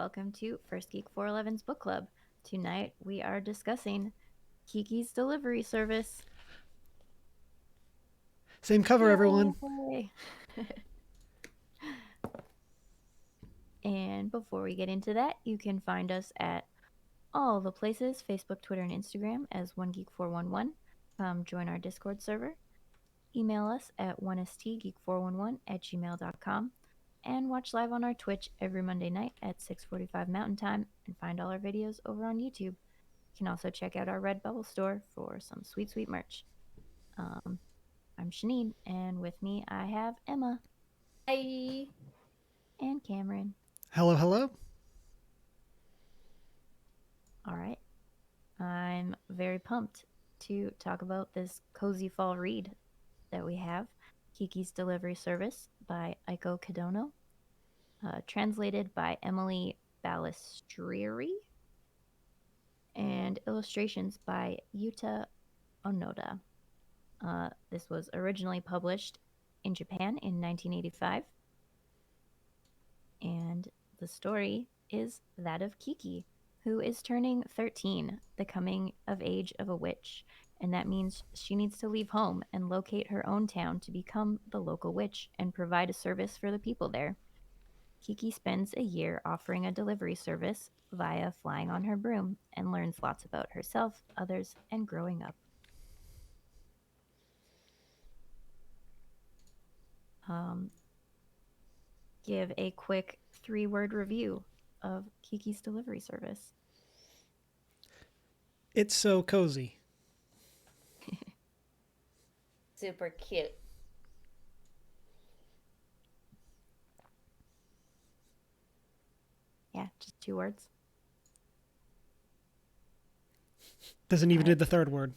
welcome to First Geek 411's book club. Tonight we are discussing Kiki's delivery service. Same cover, everyone. Yay! And before we get into that, you can find us at all the places: Facebook, Twitter, and Instagram as OneGeek411. Come join our Discord server. Email us at 1stgeek411@gmail.com. And watch live on our Twitch every Monday night at 6:45 Mountain Time, and find all our videos over on YouTube. You can also check out our Redbubble store for some sweet, sweet merch. I'm Shanine, and with me I have Emma. Hi. And Cameron. Hello, hello. All right. I'm very pumped to talk about this cozy fall read that we have, Kiki's Delivery Service by Eiko Kadono, translated by Emily Balistrieri, and illustrations by Yuta Onoda. This was originally published in Japan in 1985, and the story is that of Kiki, who is turning 13, the coming of age of a witch, and that means she needs to leave home and locate her own town to become the local witch and provide a service for the people there. Kiki spends a year offering a delivery service via flying on her broom and learns lots about herself, others, and growing up. Give a quick 3-word review of Kiki's delivery service. It's so cozy. Super cute. Yeah, just 2 words. Doesn't even need the third word.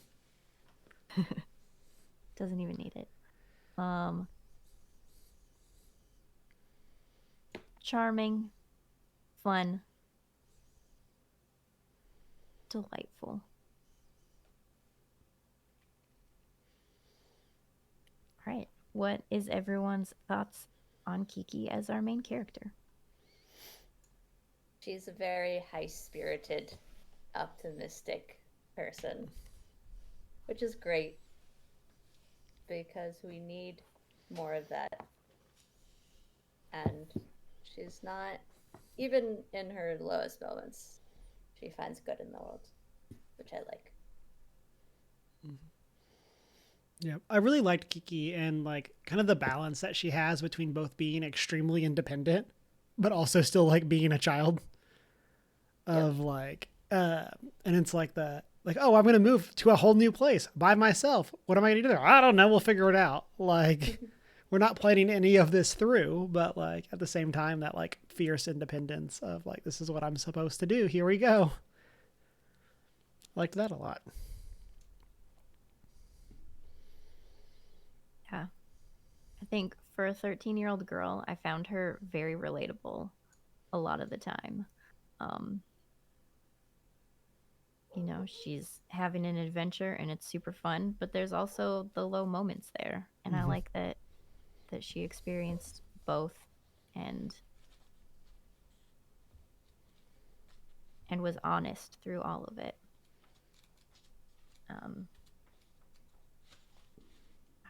Doesn't even need it. Charming, fun, delightful. All right. What is everyone's thoughts on Kiki as our main character? She's a very high-spirited, optimistic person, which is great because we need more of that. And she's not, even in her lowest moments, she finds good in the world, which I like. Yeah, I really liked Kiki and like kind of the balance that she has between both being extremely independent, but also still like being a child. Of like, and it's like oh, I'm gonna move to a whole new place by myself. What am I gonna do there? I don't know. We'll figure it out. Like, we're not planning any of this through, but like at the same time, that like fierce independence of like, this is what I'm supposed to do. Here we go. Liked that a lot. Yeah. I think for a 13-year-old girl, I found her very relatable a lot of the time. She's having an adventure and it's super fun, but there's also the low moments there. And I like that she experienced both and was honest through all of it.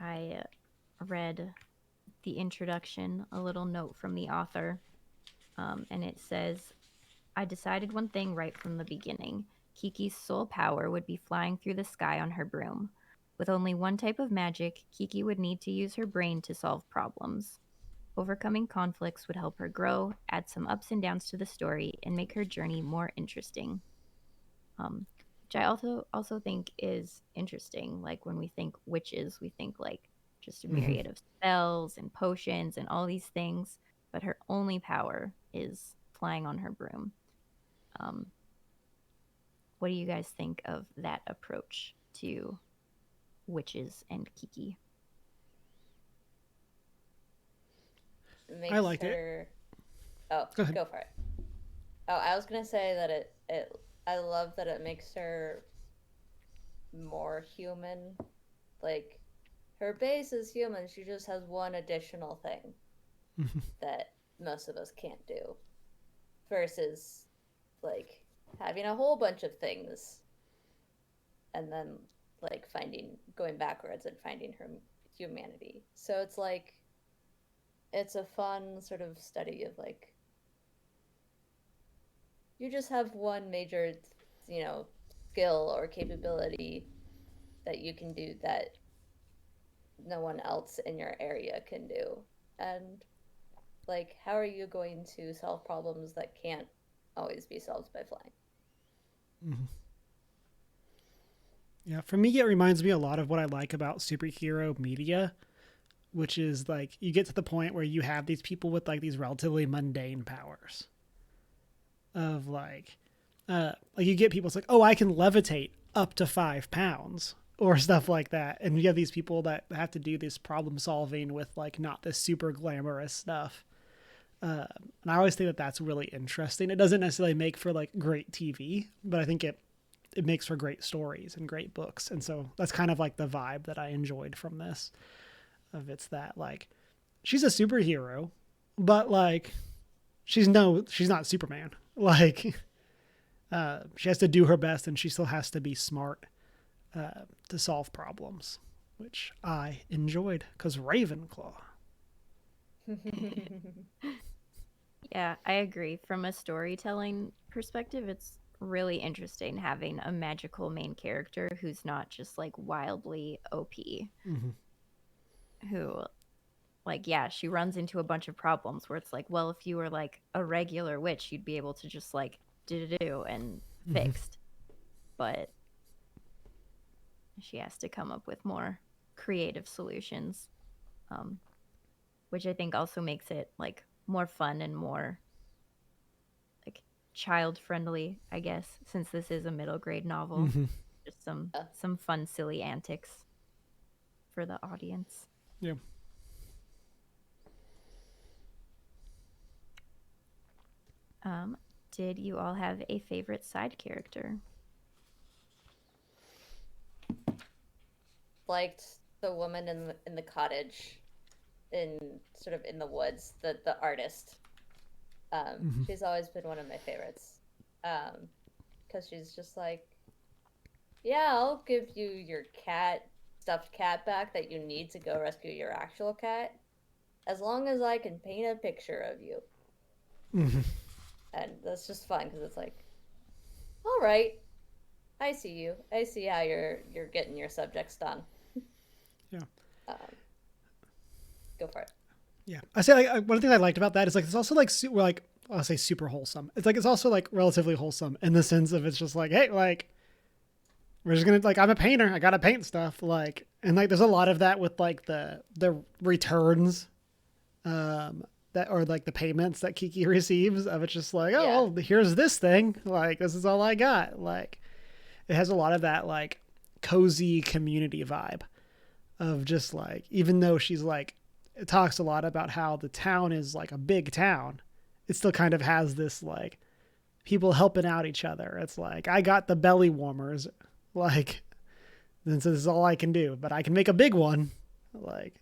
I read the introduction, a little note from the author, and it says, I decided one thing right from the beginning. Kiki's sole power would be flying through the sky on her broom. With only one type of magic, Kiki would need to use her brain to solve problems. Overcoming conflicts would help her grow, add some ups and downs to the story, and make her journey more interesting. Which I also think is interesting. Like when we think witches, we think like just a myriad of spells and potions and all these things, but her only power is flying on her broom. What do you guys think of that approach to witches and Kiki? I liked it. Oh, Go ahead. go for it. Oh, I was gonna say that I love that it makes her more human. Like, her base is human. She just has one additional thing that most of us can't do. versus like having a whole bunch of things and then like finding going backwards and finding her humanity. So it's like it's a fun sort of study of like you just have one major, you know, skill or capability that you can do that no one else in your area can do. And like how are you going to solve problems that can't always be solved by flying? Mm-hmm. Yeah, for me, it reminds me a lot of what I like about superhero media, which is like you get to the point where you have these people with like these relatively mundane powers of like you get people, it's like, oh, I can levitate up to 5 pounds or stuff like that. And you have these people that have to do this problem solving with like not this super glamorous stuff. And I always think that that's really interesting. It doesn't necessarily make for like great TV, but I think it makes for great stories and great books. And so that's kind of like the vibe that I enjoyed from this. Of it's that like she's a superhero, but like she's not Superman. Like she has to do her best, and she still has to be smart to solve problems, which I enjoyed because Ravenclaw. Yeah, I agree. From a storytelling perspective, it's really interesting having a magical main character who's not just like wildly OP, Mm-hmm. who like yeah, she runs into a bunch of problems where it's like, well, if you were like a regular witch, you'd be able to just like do and Mm-hmm. fixed. But she has to come up with more creative solutions, um, which I think also makes it like more fun and more like child friendly, I guess, since this is a middle grade novel. Mm-hmm. Just some uh, some fun, silly antics for the audience. Yeah. Um, did you all have a favorite side character? Liked the woman in the cottage in sort of in the woods, the artist. Mm-hmm. She's always been one of my favorites. Because she's just like, yeah, I'll give you your stuffed cat back that you need to go rescue your actual cat, as long as I can paint a picture of you. Mm-hmm. And that's just fun because it's like, all right, I see you. I see how you're getting your subjects done. Yeah. Um, go for it. Yeah. I say like one thing I liked about that is like it's also like I'll say super wholesome. It's like it's also like relatively wholesome in the sense of it's just like, hey, like we're just gonna like I'm a painter, I gotta paint stuff, like, and like there's a lot of that with like the returns that or like the payments that Kiki receives of it's just like, oh Yeah. well, here's this thing, like this is all I got. Like it has a lot of that like cozy community vibe of just like even though she's like it talks a lot about how the town is like a big town, it still kind of has this like people helping out each other. It's like I got the belly warmers, like this is all I can do, but I can make a big one. Like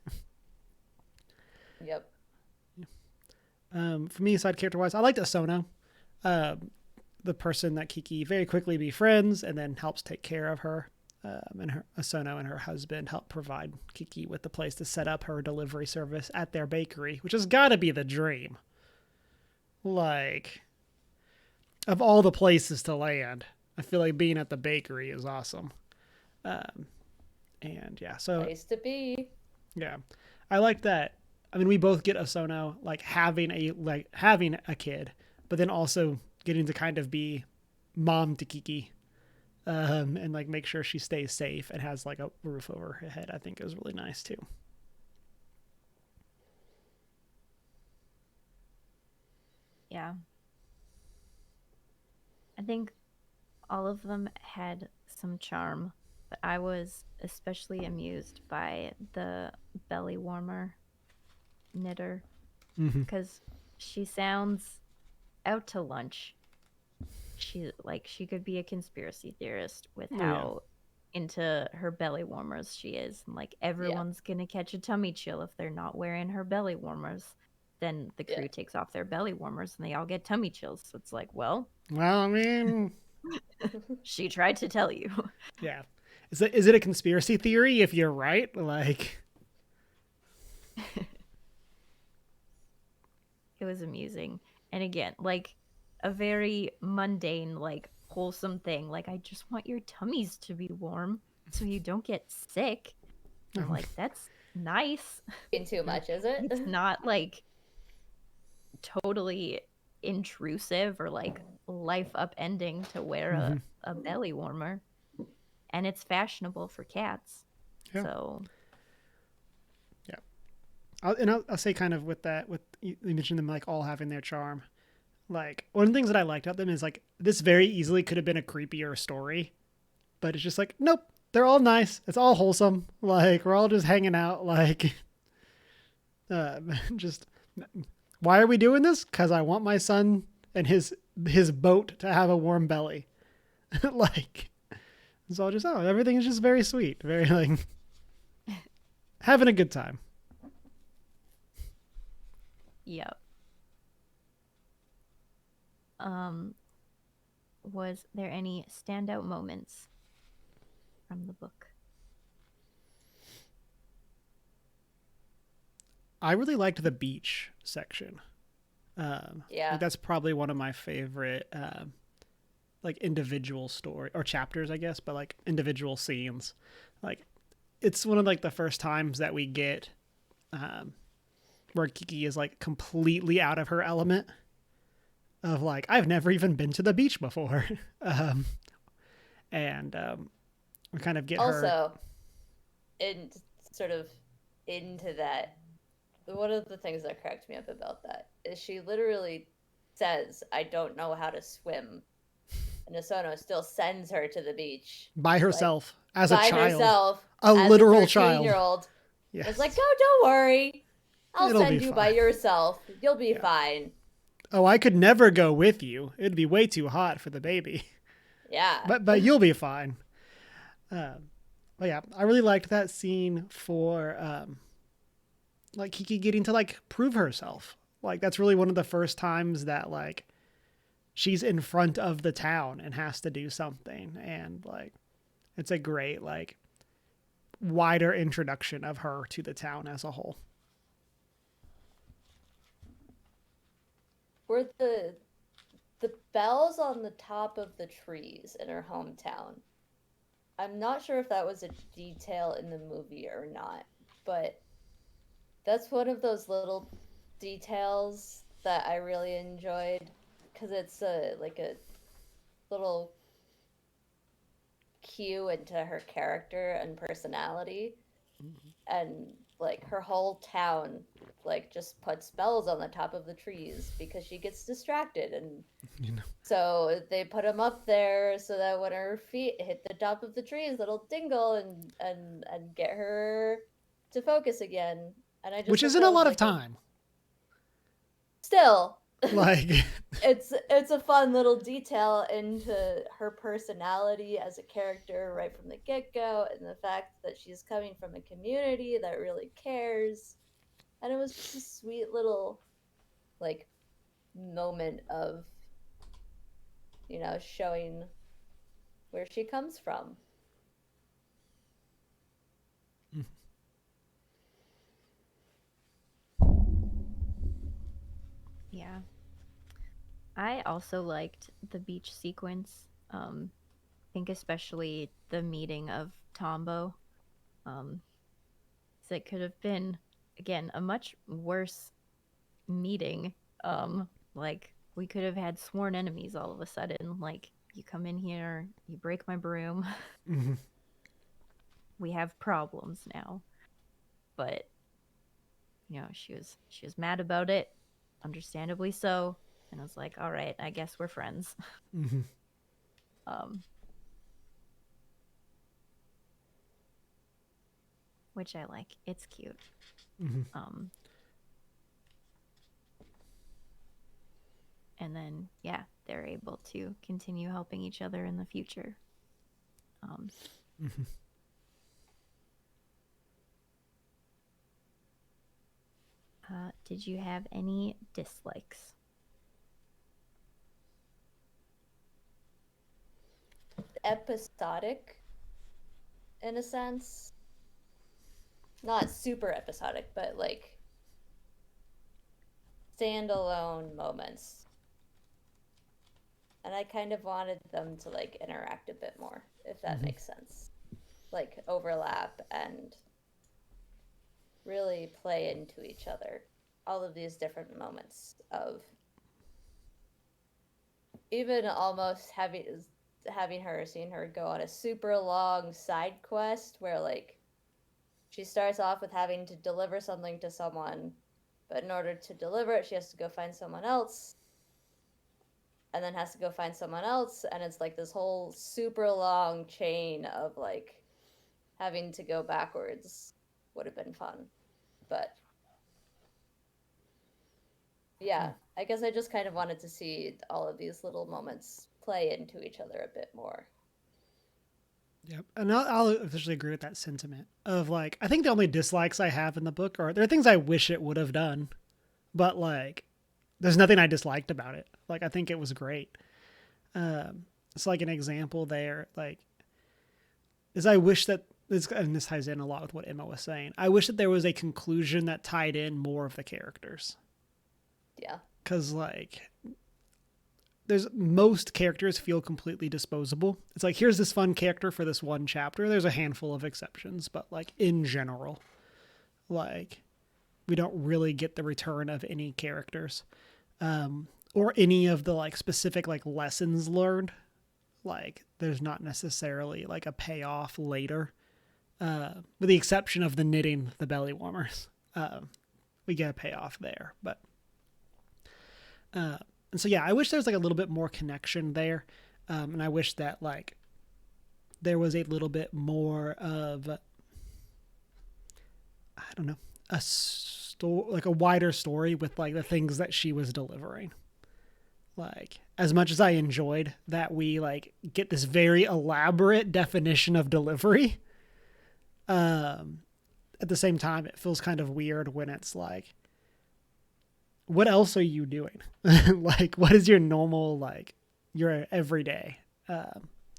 Yep. for me, side character wise, I liked Asono, the person that Kiki very quickly befriends and then helps take care of her. And her Asono and her husband help provide Kiki with the place to set up her delivery service at their bakery, which has got to be the dream. Like, of all the places to land, I feel like being at the bakery is awesome. Um, and yeah, so Place to be. yeah, I like that. I mean, we both get Asono like having a kid, but then also getting to kind of be mom to Kiki, and like make sure she stays safe and has like a roof over her head. I think is really nice too. Yeah. I think all of them had some charm, but I was especially amused by the belly warmer knitter Mm-hmm. because she sounds out to lunch. She could be a conspiracy theorist with Oh yeah. how into her belly warmers she is. And like Yeah. everyone's gonna catch a tummy chill if they're not wearing her belly warmers. then the crew takes off their belly warmers and they all get tummy chills. So it's like, well, I mean, she tried to tell you. yeah. Is it a conspiracy theory if you're right? Like, It was amusing. And again, like a very mundane, like wholesome thing. Like, I just want your tummies to be warm so you don't get sick. And I'm like, that's nice. Too much, is it? It's not like totally intrusive or like life upending to wear a belly warmer. And it's fashionable for cats. Yeah. So yeah. I'll say kind of with that, with you mentioned them like all having their charm. Like, one of the things that I liked about them is like this very easily could have been a creepier story, but it's just like, nope, they're all nice. It's all wholesome. Like, we're all just hanging out. Like, just why are we doing this? Because I want my son and his boat to have a warm belly. Like, it's all just, everything is just very sweet, very like having a good time. yep. Was there any standout moments from the book? I really liked the beach section. Yeah. Like, that's probably one of my favorite like individual story or chapters, I guess, but like individual scenes. Like, it's one of like the first times that we get where Kiki is like completely out of her element of like, I've never even been to the beach before. And we kind of get her. Also, in sort of into that, one of the things that cracked me up about that is she literally says, "I don't know how to swim," and Osono still sends her to the beach By herself, as a by child. herself, A as literal a child. 13-year-old. Yes. It's like, oh, don't worry, I'll It'll send be you by fine. yourself. You'll be fine. Oh, I could never go with you. It'd be way too hot for the baby. Yeah. But you'll be fine. But yeah, I really liked that scene for like Kiki getting to like prove herself. Like, that's really one of the first times that like she's in front of the town and has to do something, and like it's a great like wider introduction of her to the town as a whole. Were the bells on the top of the trees in her hometown? I'm not sure if that was a detail in the movie or not, but that's one of those little details that I really enjoyed because it's a like a little cue into her character and personality, and like her whole town like just puts bells on the top of the trees because she gets distracted, and so they put them up there so that when her feet hit the top of the trees it'll dingle and get her to focus again. And I just Which thought isn't that a was, lot of like, time. still Like, it's a fun little detail into her personality as a character right from the get-go, and the fact that she's coming from a community that really cares. And it was just a sweet little like moment of, showing where she comes from. Yeah. I also liked the beach sequence. I think especially the meeting of Tombo. Um, 'cause it could have been, again, a much worse meeting. Like we could have had sworn enemies all of a sudden. Like, you come in here, you break my broom. We have problems now. But she was mad about it, understandably so. And I was like, all right, I guess we're friends. Which I like. It's cute. And then, yeah, they're able to continue helping each other in the future. did you have any dislikes? Episodic, in a sense. Not super episodic, but like standalone moments. And I kind of wanted them to like interact a bit more, if that makes sense. Like overlap and really play into each other. All of these different moments of even almost seeing her go on a super long side quest where like she starts off with having to deliver something to someone, but in order to deliver it, she has to go find someone else, and then has to go find someone else, and it's like this whole super long chain of like having to go backwards would have been fun. But yeah, I guess I just kind of wanted to see all of these little moments play into each other a bit more. Yep. And I'll officially agree with that sentiment of like, I think the only dislikes I have in the book are there are things I wish it would have done, but like, there's nothing I disliked about it. Like, I think it was great. It's like an example there, like, is I wish that this, and this ties in a lot with what Emma was saying. I wish that there was a conclusion that tied in more of the characters. Yeah. Cause like, there's most characters feel completely disposable. It's like, here's this fun character for this one chapter. There's a handful of exceptions, but like in general, like we don't really get the return of any characters, or any of the like specific like lessons learned. Like there's not necessarily like a payoff later, with the exception of the knitting the belly warmers. We get a payoff there, but and so yeah, I wish there was like a little bit more connection there, and I wish that like there was a little bit more of, I don't know, a like a wider story with like the things that she was delivering. Like as much as I enjoyed that we like get this very elaborate definition of delivery, at the same time it feels kind of weird when it's like, what else are you doing? Like, what is your normal, like, your everyday?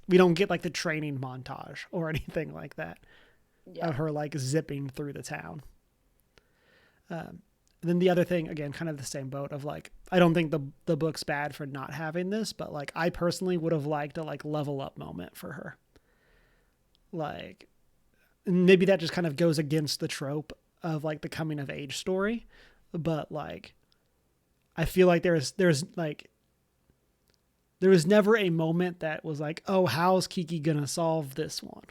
We don't get, like, the training montage or anything like that of her, like, zipping through the town. Then the other thing, again, kind of the same boat of, like, I don't think the book's bad for not having this, but, like, I personally would have liked a, like, level up moment for her. Like, maybe that just kind of goes against the trope of, like, the coming of age story, but, like, I feel like there was never a moment that was like, oh, how's Kiki gonna solve this one?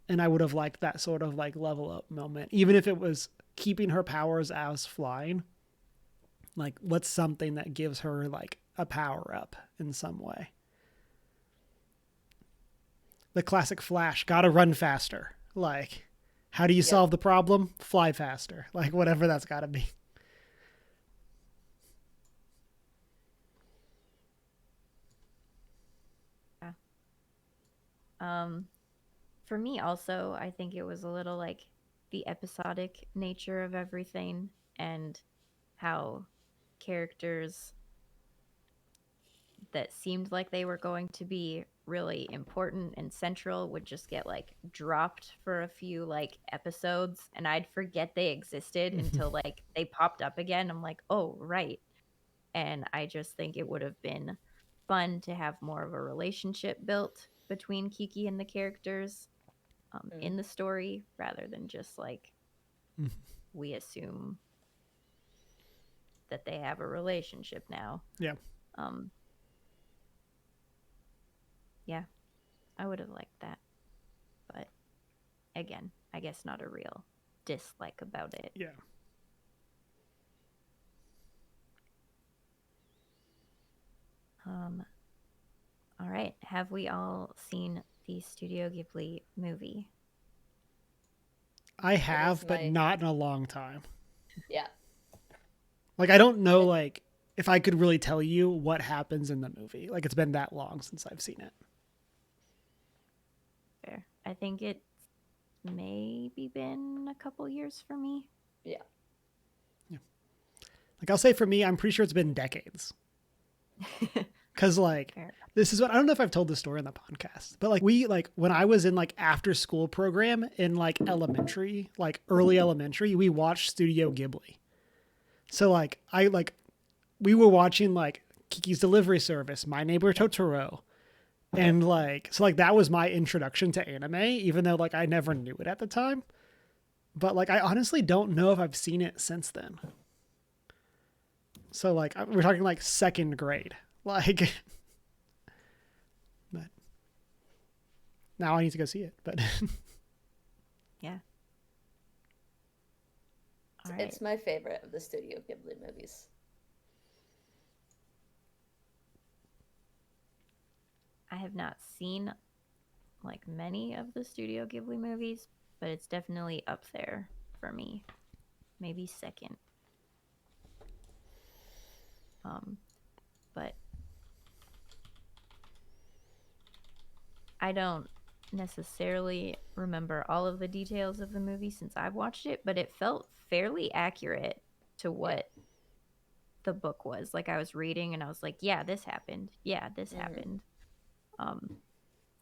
And I would have liked that sort of like level up moment, even if it was keeping her powers as flying. Like, what's something that gives her like a power up in some way? The classic Flash, gotta run faster. Like, how do you solve the problem? Fly faster. Like, whatever that's gotta be. For me also, I think it was a little like the episodic nature of everything and how characters that seemed like they were going to be really important and central would just get like dropped for a few like episodes, and I'd forget they existed until like they popped up again. I'm like, oh, right. And I just think it would have been fun to have more of a relationship built between Kiki and the characters in the story, rather than just like we assume that they have a relationship now. Yeah. Yeah, I would have liked that. But again, I guess not a real dislike about it. Yeah. All right. Have we all seen the Studio Ghibli movie? I have, but not in a long time. Yeah. Like, I don't know, like, if I could really tell you what happens in the movie. Like, it's been that long since I've seen it. Fair. I think it's maybe been a couple years for me. Yeah. Like I'll say for me, I'm pretty sure it's been decades. Cause like Fair. this is what I don't know if I've told this story on the podcast, but like we like when I was in like after school program in like elementary, like early elementary, we watched Studio Ghibli. So like I like we were watching like Kiki's Delivery Service, My Neighbor Totoro, and like so like that was my introduction to anime, even though like I never knew it at the time. But like I honestly don't know if I've seen it since then. So like we're talking like second grade, like. But now I need to go see it. But Yeah. All right. It's my favorite of the Studio Ghibli movies. I have not seen like many of the Studio Ghibli movies, but it's definitely up there for me. Maybe second. But I don't necessarily remember all of the details of the movie since I've watched it, but it felt fairly accurate to what the book was. Like I was reading and I was like, yeah, this happened. Yeah, this happened.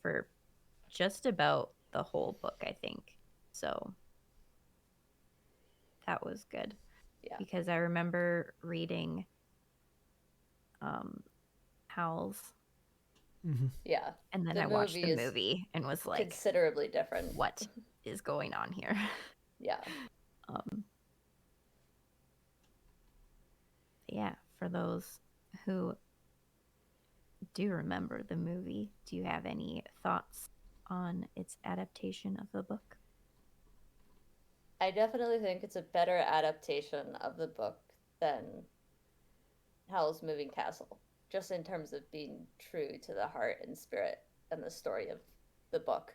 For just about the whole book, I think. So that was good. Yeah. Because I remember reading Howl's. Yeah. And then I watched the movie and was like, considerably different. What is going on here? Yeah. Yeah, for those who do remember the movie, do you have any thoughts on its adaptation of the book? I definitely think it's a better adaptation of the book than Howl's Moving Castle, just in terms of being true to the heart and spirit and the story of the book,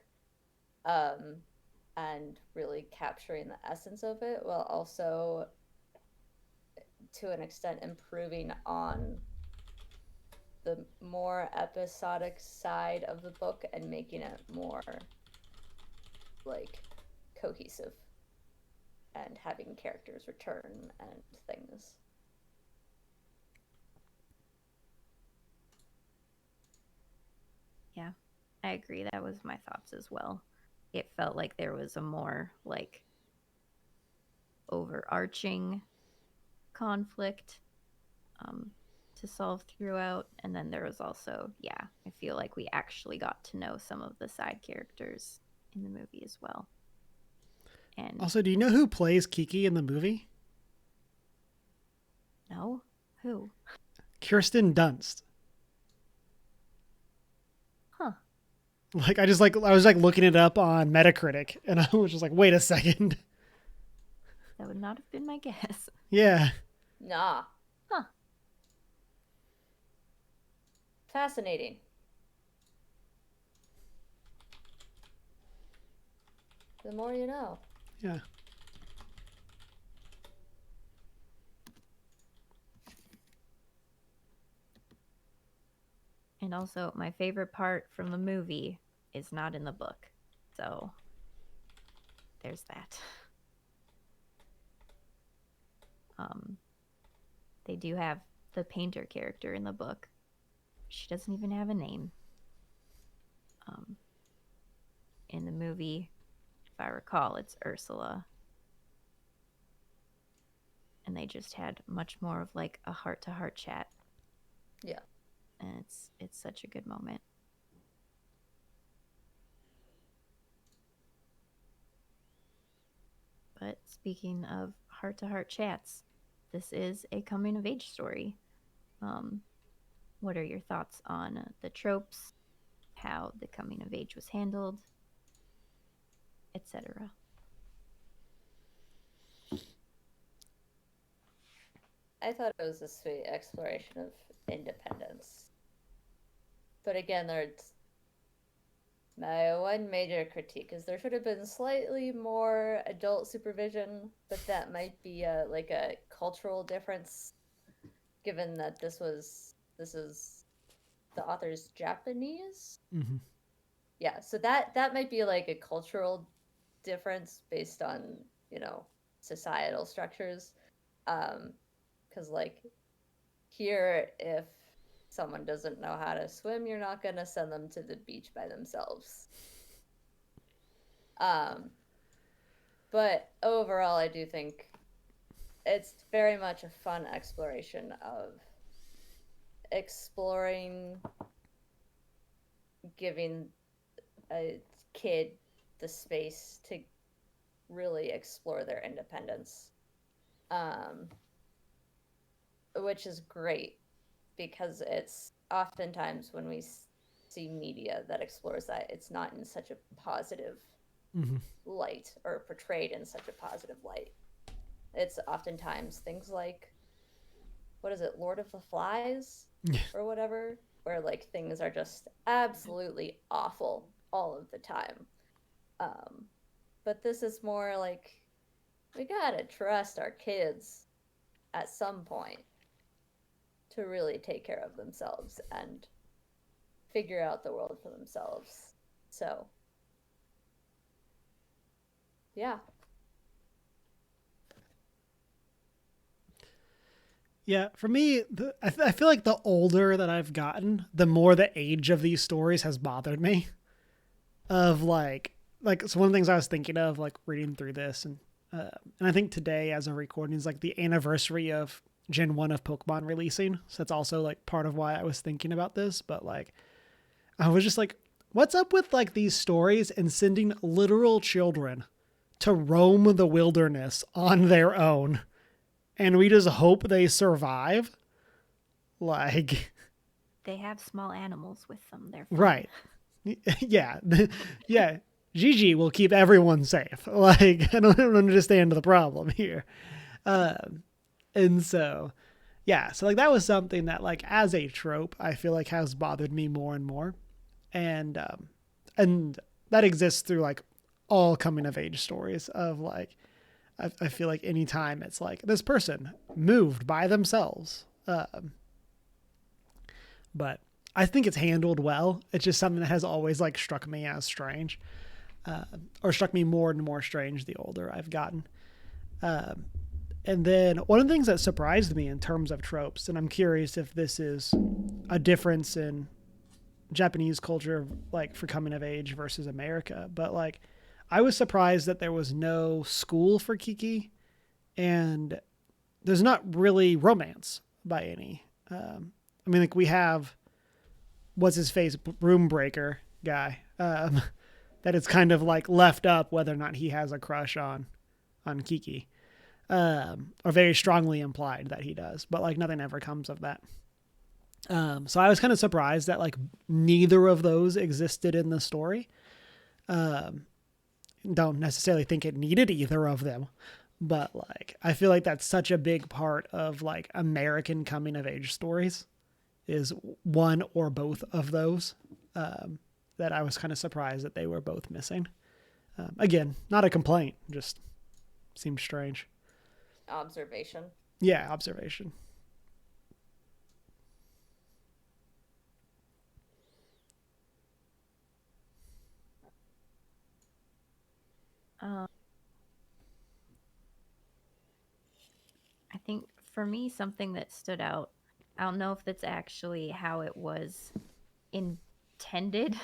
and really capturing the essence of it, while also, to an extent, improving on the more episodic side of the book and making it more like cohesive and having characters return and things. Yeah, I agree. That was my thoughts as well. It felt like there was a more like overarching conflict to solve throughout, and then there was also, yeah, I feel like we actually got to know some of the side characters in the movie as well. And also, do you know who plays Kiki in the movie? No, who? Kirsten Dunst. Huh. Like I was like looking it up on Metacritic, and I was just like, wait a second. That would not have been my guess. Yeah. Nah. Huh. Fascinating. The more you know. Yeah. And also, my favorite part from the movie is not in the book. So, there's that. They do have the painter character in the book. She doesn't even have a name. In the movie, if I recall, it's Ursula. And they just had much more of like a heart-to-heart chat. Yeah. And it's such a good moment. But speaking of heart-to-heart chats, this is a coming-of-age story. What are your thoughts on the tropes, how the coming-of-age was handled, etc.? I thought it was a sweet exploration of independence. But again, there's my one major critique is there should have been slightly more adult supervision, but that might be like a cultural difference, given that this is the author's Japanese. Mm-hmm. Yeah, so that might be like a cultural difference based on societal structures. Because, like, here, if someone doesn't know how to swim, you're not going to send them to the beach by themselves. But overall, I do think it's very much a fun exploration of exploring, giving a kid the space to really explore their independence, um, which is great because it's oftentimes when we see media that explores that, it's not in such a positive Mm-hmm. light or portrayed in such a positive light. It's oftentimes things like, what is it, Lord of the Flies or whatever, where like things are just absolutely awful all of the time. Um, but this is more like we gotta trust our kids at some point to really take care of themselves and figure out the world for themselves. So, yeah. Yeah, for me, I feel like the older that I've gotten, the more the age of these stories has bothered me. Of so one of the things I was thinking of, like reading through this, and I think today, as a recording, is like the anniversary of Gen 1 of Pokemon releasing. So that's also like part of why I was thinking about this. But like, I was just like, what's up with like these stories and sending literal children to roam the wilderness on their own? And we just hope they survive. Like, They have small animals with them. They're fine. right. Yeah. Yeah. Gigi will keep everyone safe. Like, I don't understand the problem here. And so, yeah. So, like, that was something that, like, as a trope, I feel like has bothered me more and more. And that exists through, like, all coming of age stories of, like, I feel like anytime it's like this person moved by themselves. But I think it's handled well. It's just something that has always like struck me as strange, or struck me more and more strange the older I've gotten. And then one of the things that surprised me in terms of tropes, and I'm curious if this is a difference in Japanese culture, like for coming of age versus America, but like I was surprised that there was no school for Kiki, and there's not really romance by any. I mean, like we have what's his face room breaker guy, that it's kind of like left up whether or not he has a crush on Kiki, or very strongly implied that he does, but like nothing ever comes of that. So I was kind of surprised that like neither of those existed in the story. Don't necessarily think it needed either of them, but like I feel like that's such a big part of like American coming of age stories is one or both of those, that I was kind of surprised that they were both missing. Again, not a complaint, just seemed strange. Observation. Yeah, observation. Um, I think for me, something that stood out, I don't know if that's actually how it was intended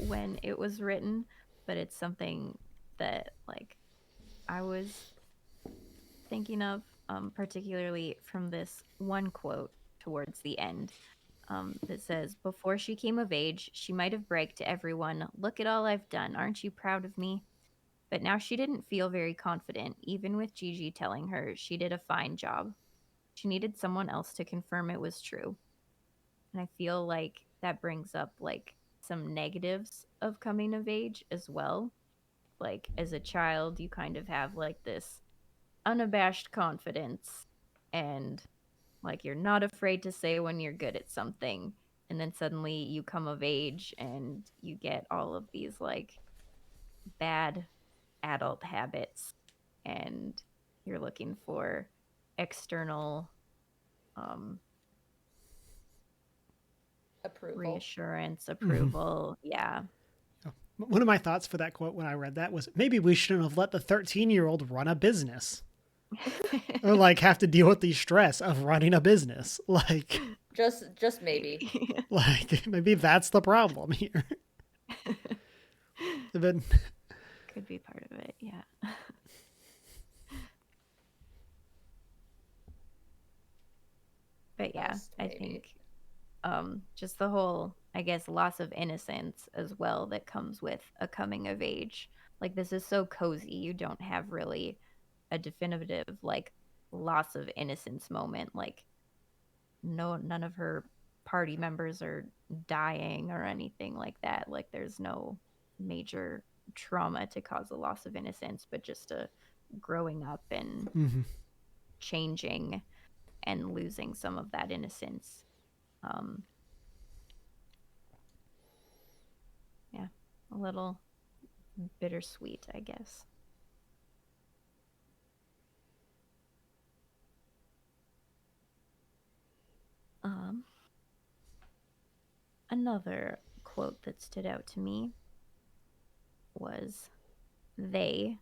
when it was written, but it's something that like I was thinking of, particularly from this one quote towards the end, that says, "Before she came of age, she might have bragged to everyone, 'Look at all I've done. Aren't you proud of me?' But now she didn't feel very confident, even with Gigi telling her she did a fine job. She needed someone else to confirm it was true." And I feel like that brings up like some negatives of coming of age as well. Like as a child, you kind of have like this unabashed confidence, and like you're not afraid to say when you're good at something. And then suddenly you come of age and you get all of these like bad adult habits, and you're looking for external um, Approval. reassurance, approval. Mm-hmm. Yeah. One of my thoughts for that quote when I read that was maybe we shouldn't have let the 13-year-old run a business. or like have to deal with the stress of running a business. Just maybe. Like maybe that's the problem here. But Could be part of it, yeah. But yeah, Just I maybe. think just the whole, I guess, loss of innocence as well that comes with a coming of age. Like, this is so cozy. You don't have really a definitive, like, loss of innocence moment. Like, none of her party members are dying or anything like that. Like, there's no major trauma to cause a loss of innocence, but just a growing up and changing and losing some of that innocence. Yeah, a little bittersweet, I guess. Um, Another quote that stood out to me was, "They,"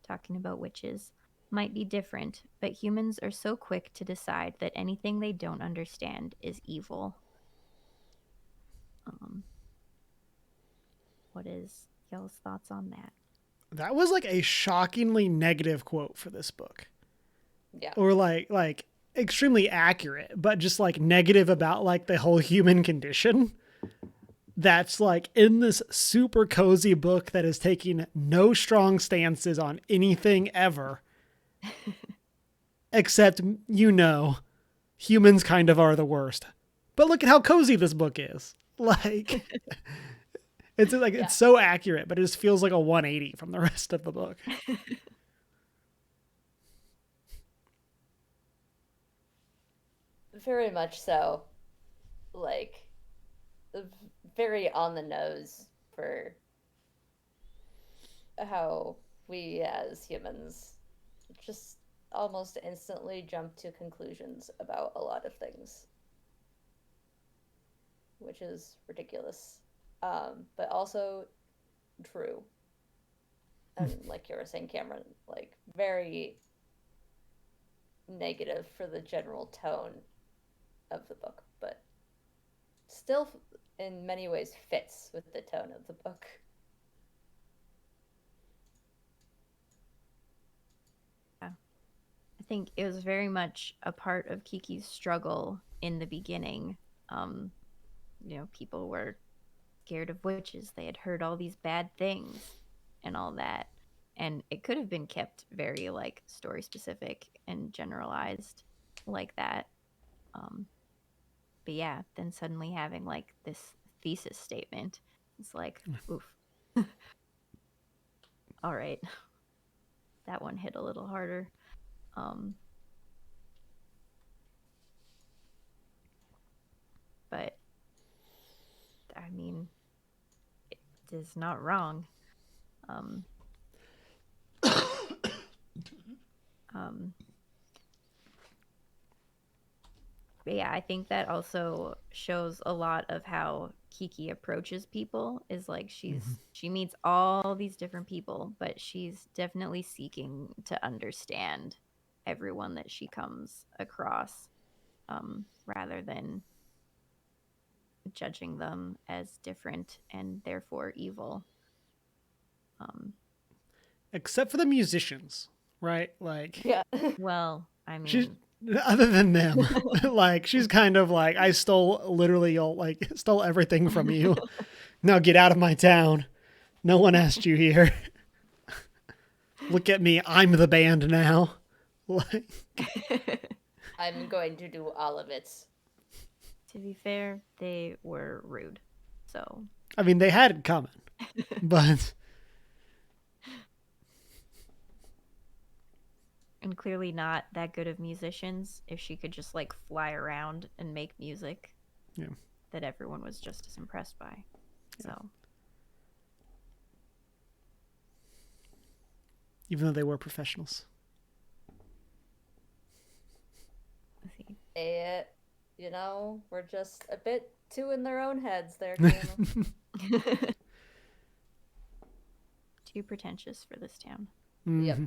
talking about witches, "might be different, but humans are so quick to decide that anything they don't understand is evil." Um, what is y'all's thoughts on that? that was like a shockingly negative quote for this book. Yeah. Or like extremely accurate, but just like negative about like the whole human condition. That's like in this super cozy book that is taking no strong stances on anything ever. Except, humans kind of are the worst. But look at how cozy this book is. Like it's like Yeah. it's so accurate, but it just feels like a 180 from the rest of the book. Very much so. Like, very on the nose for how we as humans just almost instantly jump to conclusions about a lot of things, which is ridiculous, but also true. And like you were saying, Cameron, like very negative for the general tone of the book, but still in many ways fits with the tone of the book. Yeah. I think it was very much a part of Kiki's struggle in the beginning. Um, people were scared of witches. They had heard all these bad things and all that. And it could have been kept very like story specific and generalized like that. Um, but yeah, then suddenly having like this thesis statement, it's like, oof. All right. That one hit a little harder. Um, but I mean, it is not wrong. Um, um, but yeah, I think that also shows a lot of how Kiki approaches people is like she meets all these different people, but she's definitely seeking to understand everyone that she comes across, rather than judging them as different and therefore evil. Except for the musicians, right? Like Yeah. Well, I she's mean, other than them, like she's kind of like I stole everything from you. Now get out of my town. No one asked you here. Look at me. I'm the band now. Like, I'm going to do all of it. to be fair, they were rude. So, I mean, they had it coming, but and clearly not that good of musicians if she could just like fly around and make music yeah. that everyone was just as impressed by. So, Even though they were professionals. let's see. We're just a bit too in their own heads there, Cameron. Too pretentious for this town. Yep.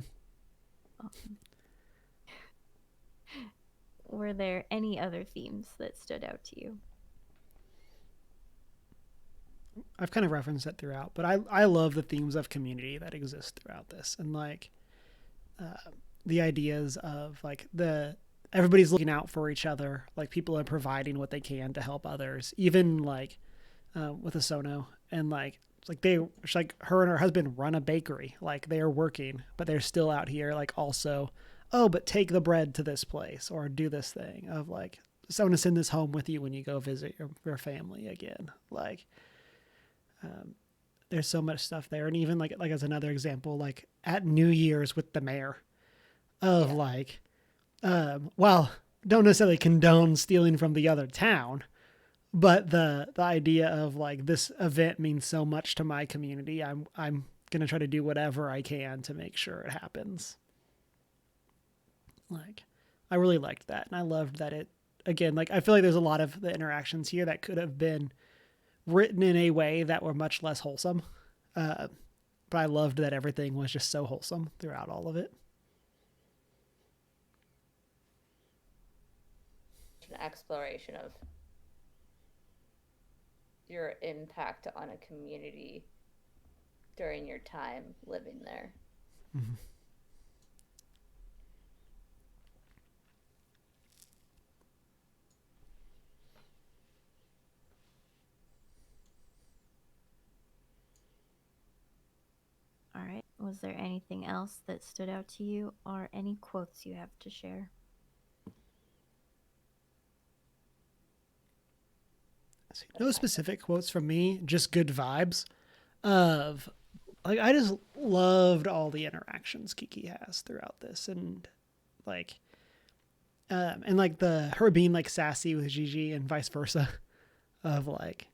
Awesome. were there any other themes that stood out to you? I've kind of referenced it throughout, but I love the themes of community that exist throughout this, and like the ideas of like the everybody's looking out for each other, like people are providing what they can to help others, even like with Asono, and like it's like her and her husband run a bakery, like they are working, but they're still out here like also, oh, but take the bread to this place or do this thing of like someone to send this home with you when you go visit your family again, like there's so much stuff there. And even like as another example, like at New Year's with the mayor of like well, don't necessarily condone stealing from the other town, but the idea of like this event means so much to my community, I'm gonna try to do whatever I can to make sure it happens. Like I really liked that, and I loved that it again, like I feel like there's a lot of the interactions here that could have been written in a way that were much less wholesome. But I loved that everything was just so wholesome throughout all of it. An exploration of your impact on a community during your time living there. Mm-hmm. All right. Was there anything else that stood out to you or any quotes you have to share? No specific quotes from me, just good vibes of like I just loved all the interactions Kiki has throughout this, and like the her being like sassy with Gigi and vice versa of like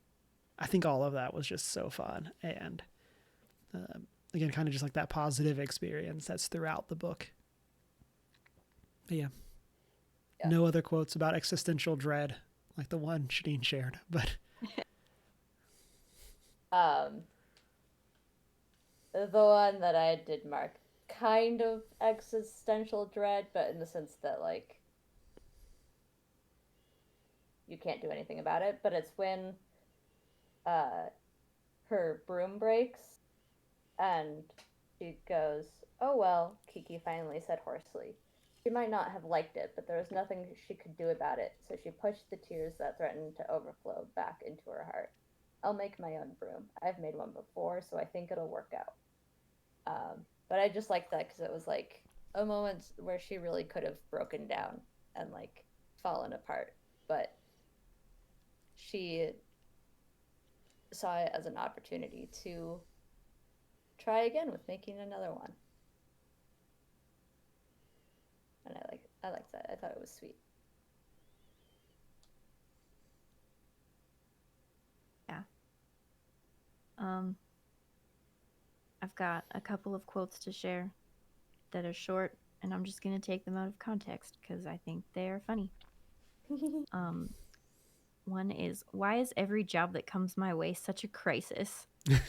I think all of that was just so fun, and again kind of just like that positive experience that's throughout the book. But yeah. No other quotes about existential dread like the one Shadeen shared, but the one that I did mark kind of existential dread, but in the sense that like you can't do anything about it, but it's when her broom breaks and she goes, "Oh well," Kiki finally said hoarsely. She might not have liked it, but there was nothing she could do about it, so she pushed the tears that threatened to overflow back into her heart. "I'll make my own broom. I've made one before, so I think it'll work out." But I just liked that because it was like a moment where she really could have broken down and like fallen apart, but she saw it as an opportunity to try again with making another one. And I liked that. I thought it was sweet. Yeah. I've got a couple of quotes to share that are short, and I'm just going to take them out of context because I think they are funny. One is, "Why is every job that comes my way such a crisis?" And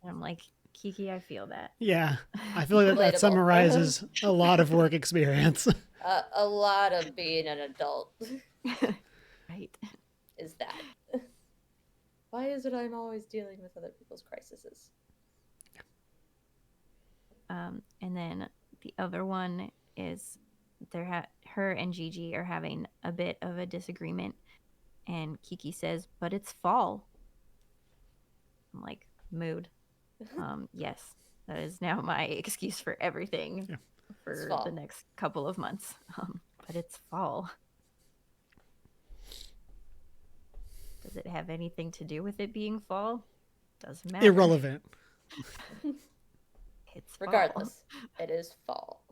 I'm like, Kiki, I feel that. Yeah, I feel like that summarizes a lot of work experience. A lot of being an adult. Right. Is that. Why is it I'm always dealing with other people's crises? And then the other one is her and Gigi are having a bit of a disagreement, and Kiki says, "But it's fall." I'm like, mood. Yes, that is now my excuse for everything for the next couple of months. But it's fall. Does it have anything to do with it being fall? Doesn't matter. Irrelevant. It's regardless. It is fall.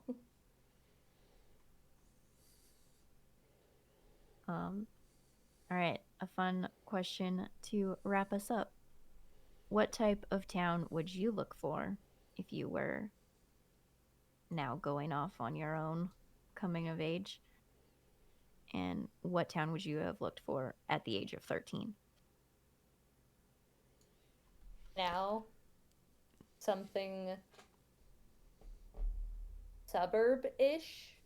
All right, a fun question to wrap us up. What type of town would you look for if you were now going off on your own coming of age? And what town would you have looked for at the age of 13? Now, something suburb-ish.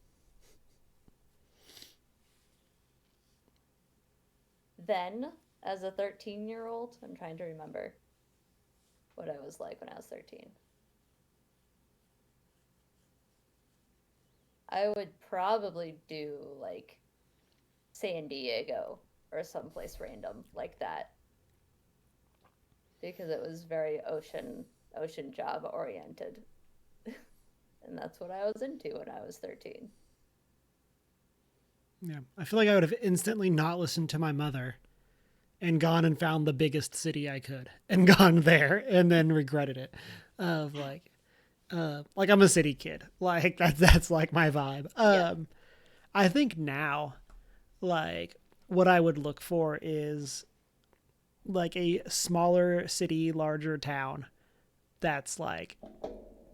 then, as a 13-year-old, I'm trying to remember what I was like when I was 13. I would probably do like San Diego or someplace random like that because it was very ocean job oriented. And that's what I was into when I was 13. Yeah. I feel like I would have instantly not listened to my mother and gone and found the biggest city I could and gone there and then regretted it. Of like I'm a city kid. Like that's like my vibe. Yeah. I think now, like what I would look for is like a smaller city, larger town that's like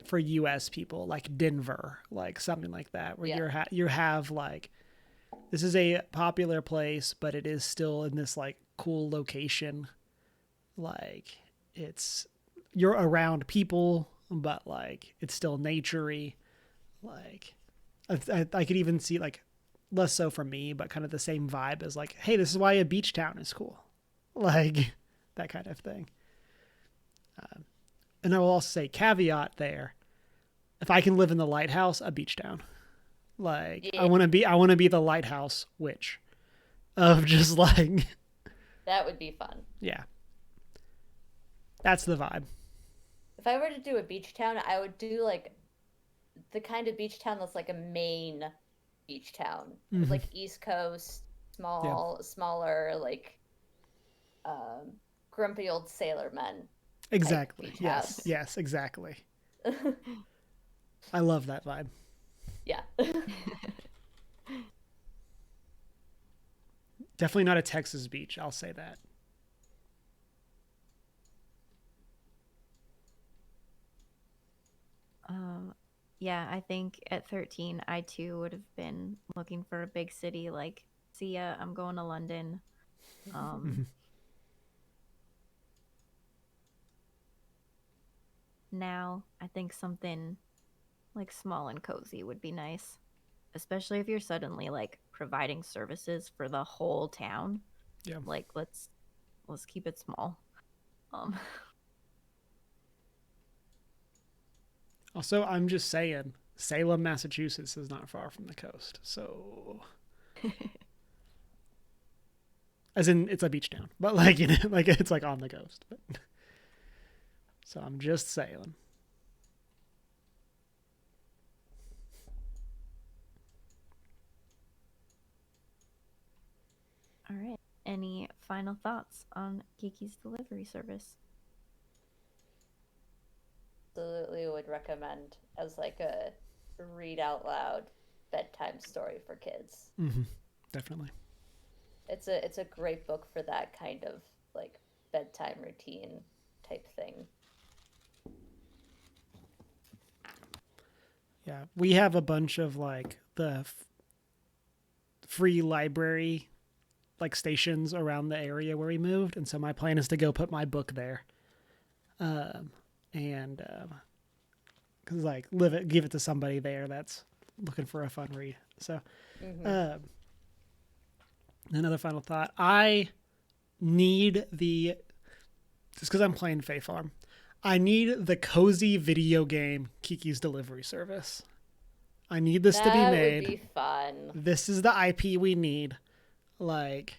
for US people, like Denver, like something like that, where Yeah. you have like this is a popular place, but it is still in this like cool location. Like it's you're around people, but like it's still naturey. Like I could even see like less so for me, but kind of the same vibe as like, hey, this is why a beach town is cool, like that kind of thing. And I will also say caveat there: if I can live in the lighthouse, a beach town. Like Yeah. I want to be the lighthouse witch of just like That would be fun. yeah, that's the vibe. If I were to do a beach town, I would do like the kind of beach town that's like a main beach town. Mm-hmm. Like East Coast, Yeah, smaller, like um, grumpy old sailormen type exactly. beach Yes, house. yes, exactly. I love that vibe. Yeah. Definitely not a Texas beach. I'll say that. Um, yeah, I think at 13, I too would have been looking for a big city. Like, see ya, I'm going to London. Mm-hmm. Um, Now, I think something like small and cozy would be nice, especially if you're suddenly like providing services for the whole town. Yeah. Like, let's keep it small. Um, Also, I'm just saying, Salem, Massachusetts is not far from the coast, so as in it's a beach town, but like you know, like it's like on the coast. But, so I'm just saying. all right. Any final thoughts on Kiki's delivery service? Absolutely would recommend as like a read out loud bedtime story for kids. Mm-hmm. Definitely. It's a great book for that kind of like bedtime routine type thing. Yeah, we have a bunch of like the free library like stations around the area where we moved, and so my plan is to go put my book there, and cause like give it to somebody there that's looking for a fun read. So, Mm-hmm. another final thought: I need just because I'm playing Fae Farm, I need the cozy video game Kiki's Delivery Service. I need this to be That would made. be fun. This is the IP we need. Like,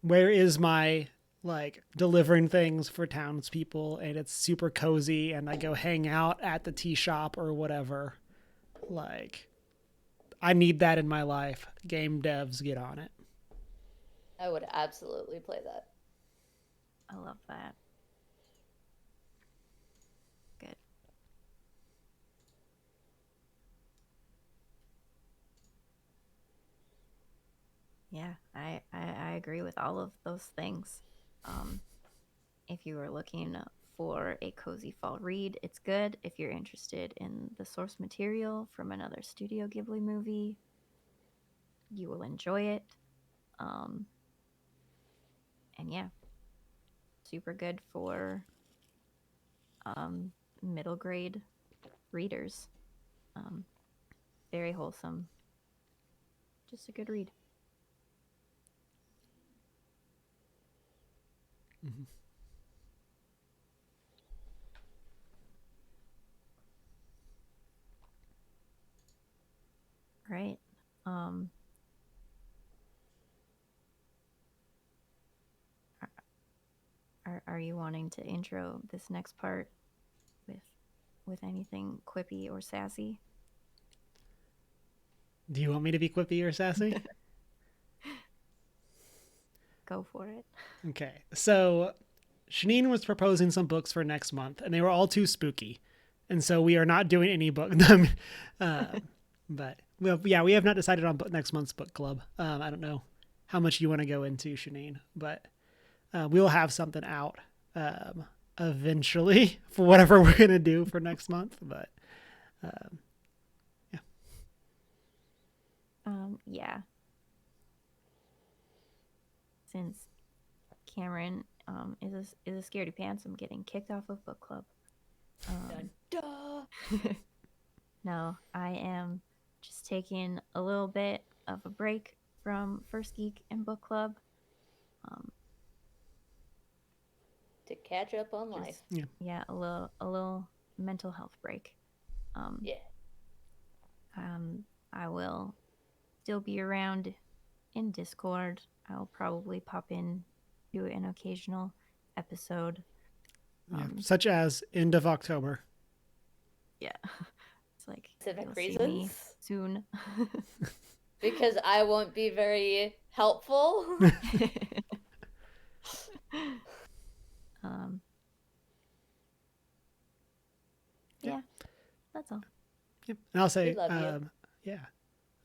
where is my like delivering things for townspeople, and it's super cozy, and I go hang out at the tea shop or whatever. Like, I need that in my life. Game devs, get on it. I would absolutely play that. I love that. Good. Yeah, I agree with all of those things. Um, if you are looking for a cozy fall read, it's good. If you're interested in the source material from another Studio Ghibli movie, you will enjoy it. Um, and yeah, super good for middle grade readers. Um, Very wholesome. Just a good read. Mm-hmm. Right. Um, are you wanting to intro this next part with anything quippy or sassy? Do you want me to be quippy or sassy? Go for it. Okay. So Shanine was proposing some books for next month, and they were all too spooky. And so we are not doing any book. But well, yeah, we have not decided on next month's book club. I don't know how much you want to go into, Shanine, but we will have something out um, eventually for whatever we're gonna do for next month. But yeah, Yeah. Since Cameron is a scaredy pants, I'm getting kicked off of book club. Dun, duh. No, I am just taking a little bit of a break from First Geek and book club. Um, To catch up on life. just, yeah, a little mental health break. Um, Yeah. I will still be around in Discord. I'll probably pop in, do an occasional episode. such as end of October. Yeah, it's like Specific you'll see me reasons? soon. Because I won't be very helpful. um, yeah, that's all. Yep. And I'll say, We love you. yeah,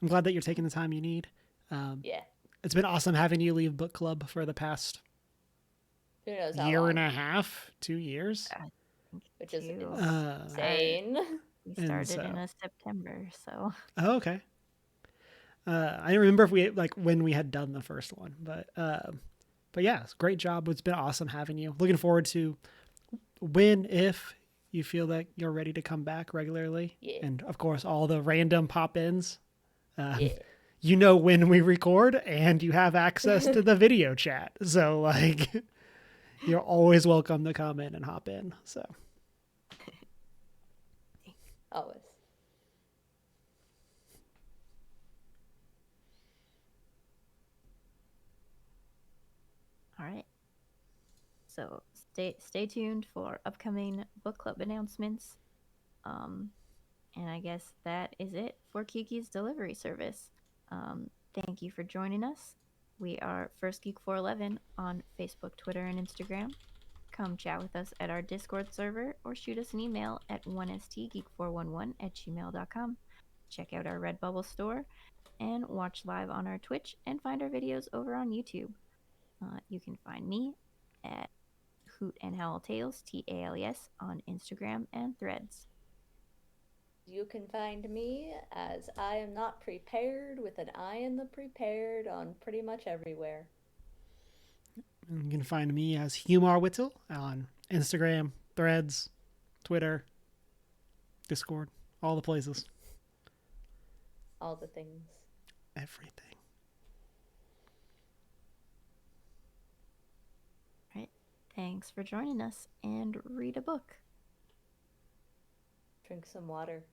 I'm glad that you're taking the time you need. Yeah. It's been awesome having you leave book club for the past Who knows how year long? and a half, 2 years. I think Which is too. insane. We And started so- in a September, so Oh, okay. I don't remember if we like when we had done the first one, but yeah, great job. It's been awesome having you. Looking forward to when if you feel that you're ready to come back regularly, Yeah. and of course all the random pop-ins. Yeah. You know when we record, and you have access to the video chat, so like you're always welcome to come in and hop in. So Always. all right. So stay tuned for upcoming book club announcements. And I guess that is it for Kiki's delivery service. Thank you for joining us. We are First Geek 411 on Facebook, Twitter, and Instagram. Come chat with us at our Discord server or shoot us an email at 1stgeek411@gmail.com. Check out our Redbubble store and watch live on our Twitch and find our videos over on YouTube. You can find me at Hoot and Howl Tales, TALES, on Instagram and Threads. You can find me as I am not prepared with an eye in the prepared on pretty much everywhere. you can find me as Humar Whittle on Instagram, Threads, Twitter, Discord, all the places, All the things. everything. Right. Thanks for joining us and read a book. Drink some water.